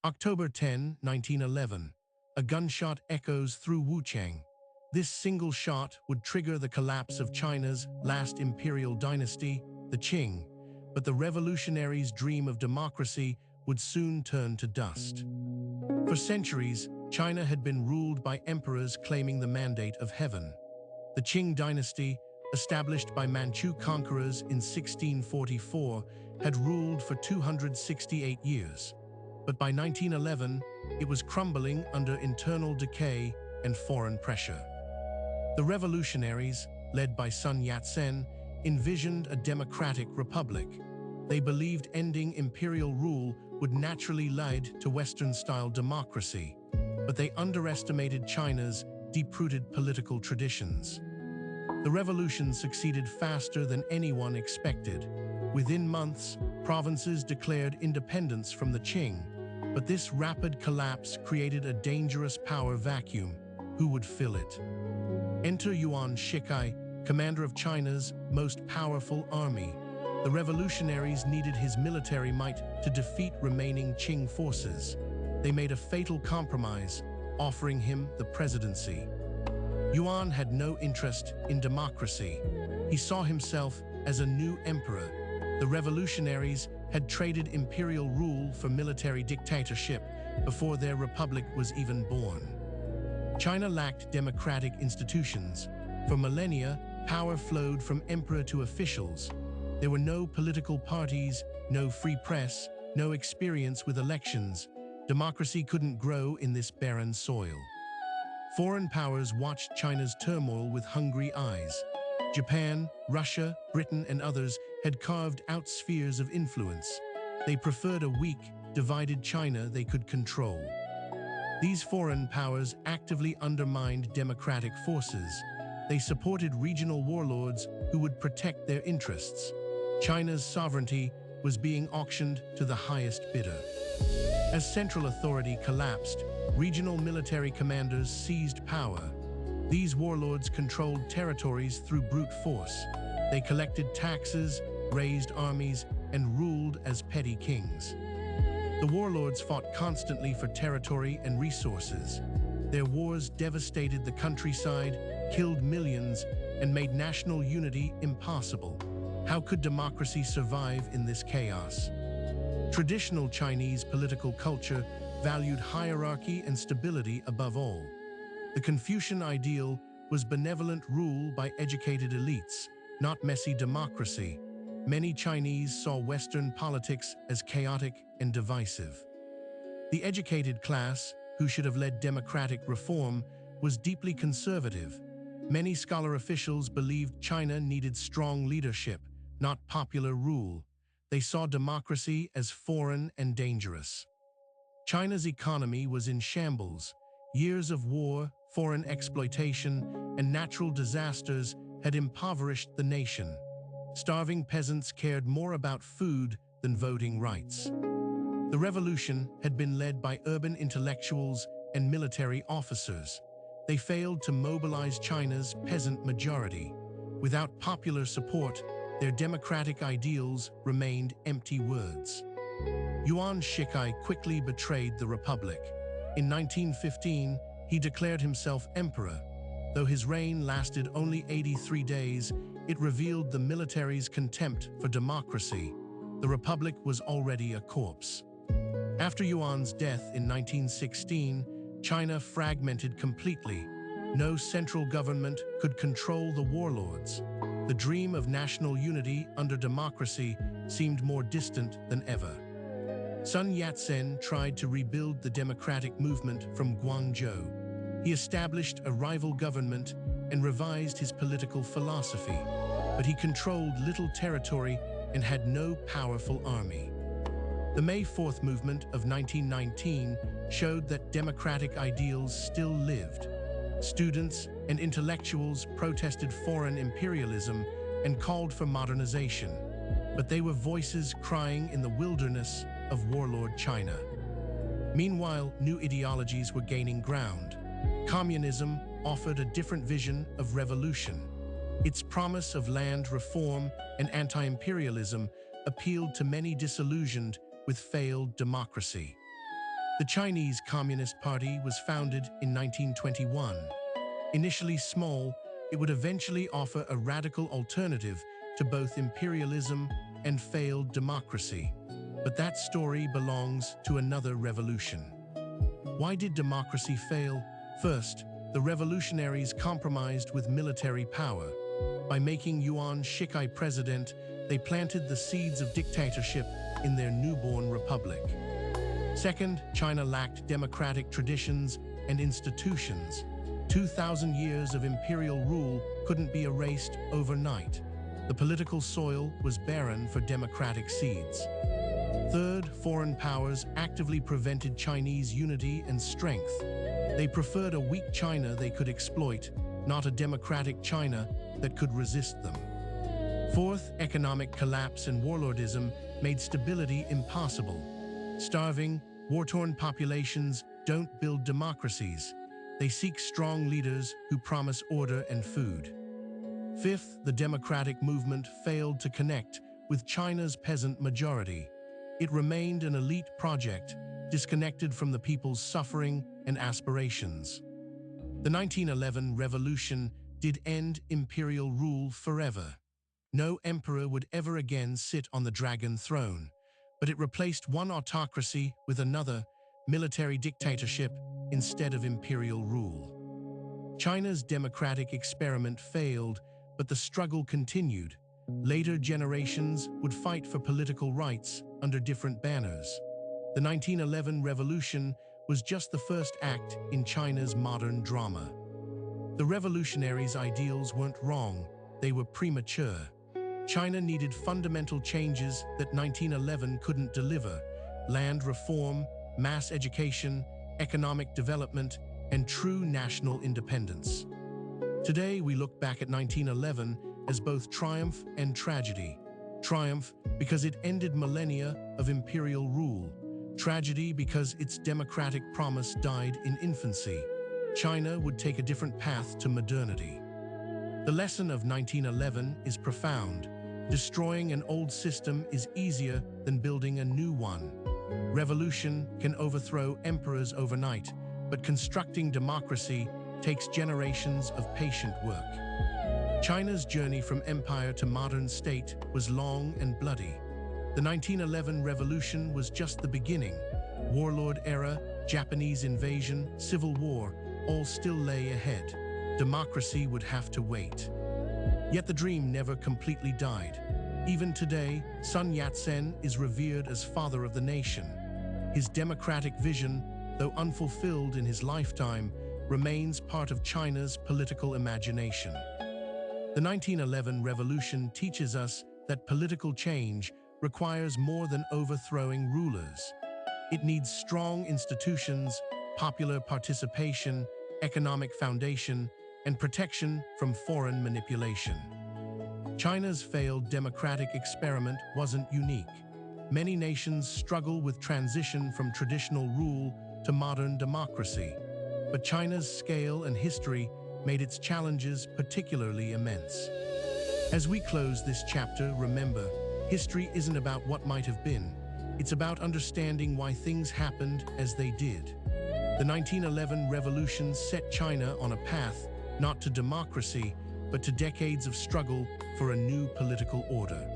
October 10, 1911. A gunshot echoes through Wuchang. This single shot would trigger the collapse of China's last imperial dynasty, the Qing, but the revolutionaries' dream of democracy would soon turn to dust. For centuries, China had been ruled by emperors claiming the mandate of heaven. The Qing Dynasty, established by Manchu conquerors in 1644, had ruled for 268 years. But by 1911, it was crumbling under internal decay and foreign pressure. The revolutionaries, led by Sun Yat-sen, envisioned a democratic republic. They believed ending imperial rule would naturally lead to Western-style democracy, but they underestimated China's deep-rooted political traditions. The revolution succeeded faster than anyone expected. Within months, provinces declared independence from the Qing, but this rapid collapse created a dangerous power vacuum. Who would fill it? Enter Yuan Shikai, commander of China's most powerful army. The revolutionaries needed his military might to defeat remaining Qing forces. They made a fatal compromise, offering him the presidency. Yuan had no interest in democracy. He saw himself as a new emperor. The revolutionaries had traded imperial rule for military dictatorship before their republic was even born. China lacked democratic institutions. For millennia, power flowed from emperor to officials. There were no political parties, no free press, no experience with elections. Democracy couldn't grow in this barren soil. Foreign powers watched China's turmoil with hungry eyes. Japan, Russia, Britain, and others had carved out spheres of influence. They preferred a weak, divided China they could control. These foreign powers actively undermined democratic forces. They supported regional warlords who would protect their interests. China's sovereignty was being auctioned to the highest bidder. As central authority collapsed, regional military commanders seized power. These warlords controlled territories through brute force. They collected taxes, raised armies, and ruled as petty kings. The warlords fought constantly for territory and resources. Their wars devastated the countryside, killed millions, and made national unity impossible. How could democracy survive in this chaos? Traditional Chinese political culture valued hierarchy and stability above all. The Confucian ideal was benevolent rule by educated elites, not messy democracy. Many Chinese saw Western politics as chaotic and divisive. The educated class, who should have led democratic reform, was deeply conservative. Many scholar officials believed China needed strong leadership, not popular rule. They saw democracy as foreign and dangerous. China's economy was in shambles. Years of war, foreign exploitation, and natural disasters had impoverished the nation. Starving peasants cared more about food than voting rights. The revolution had been led by urban intellectuals and military officers. They failed to mobilize China's peasant majority. Without popular support, their democratic ideals remained empty words. Yuan Shikai quickly betrayed the republic. In 1915, he declared himself emperor. Though his reign lasted only 83 days, it revealed the military's contempt for democracy. The republic was already a corpse. After Yuan's death in 1916, China fragmented completely. No central government could control the warlords. The dream of national unity under democracy seemed more distant than ever. Sun Yat-sen tried to rebuild the democratic movement from Guangzhou. He established a rival government and revised his political philosophy, but he controlled little territory and had no powerful army. The May 4th movement of 1919 showed that democratic ideals still lived. Students and intellectuals protested foreign imperialism and called for modernization, but they were voices crying in the wilderness of warlord China. Meanwhile, new ideologies were gaining ground. Communism offered a different vision of revolution. Its promise of land reform and anti-imperialism appealed to many disillusioned with failed democracy. The Chinese Communist Party was founded in 1921. Initially small, it would eventually offer a radical alternative to both imperialism and failed democracy. But that story belongs to another revolution. Why did democracy fail? First, the revolutionaries compromised with military power. By making Yuan Shikai president, they planted the seeds of dictatorship in their newborn republic. Second, China lacked democratic traditions and institutions. 2,000 years of imperial rule couldn't be erased overnight. The political soil was barren for democratic seeds. Third, foreign powers actively prevented Chinese unity and strength. They preferred a weak China they could exploit, not a democratic China that could resist them. Fourth, economic collapse and warlordism made stability impossible. Starving, war-torn populations don't build democracies. They seek strong leaders who promise order and food. Fifth, the democratic movement failed to connect with China's peasant majority. It remained an elite project, disconnected from the people's suffering and aspirations. The 1911 revolution did end imperial rule forever. No emperor would ever again sit on the dragon throne, but it replaced one autocracy with another, military dictatorship instead of imperial rule. China's democratic experiment failed, but the struggle continued. Later generations would fight for political rights under different banners. The 1911 revolution was just the first act in China's modern drama. The revolutionaries' ideals weren't wrong, they were premature. China needed fundamental changes that 1911 couldn't deliver: land reform, mass education, economic development, and true national independence. Today, we look back at 1911 as both triumph and tragedy. Triumph because it ended millennia of imperial rule. Tragedy because its democratic promise died in infancy. China would take a different path to modernity. The lesson of 1911 is profound. Destroying an old system is easier than building a new one. Revolution can overthrow emperors overnight, but constructing democracy takes generations of patient work. China's journey from empire to modern state was long and bloody. The 1911 revolution was just the beginning. Warlord era, Japanese invasion, civil war, all still lay ahead. Democracy would have to wait. Yet the dream never completely died. Even today, Sun Yat-sen is revered as father of the nation. His democratic vision, though unfulfilled in his lifetime, remains part of China's political imagination. The 1911 revolution teaches us that political change requires more than overthrowing rulers. It needs strong institutions, popular participation, economic foundation, and protection from foreign manipulation. China's failed democratic experiment wasn't unique. Many nations struggle with transition from traditional rule to modern democracy. But China's scale and history made its challenges particularly immense. As we close this chapter, remember, history isn't about what might have been. It's about understanding why things happened as they did. The 1911 revolution set China on a path not to democracy, but to decades of struggle for a new political order.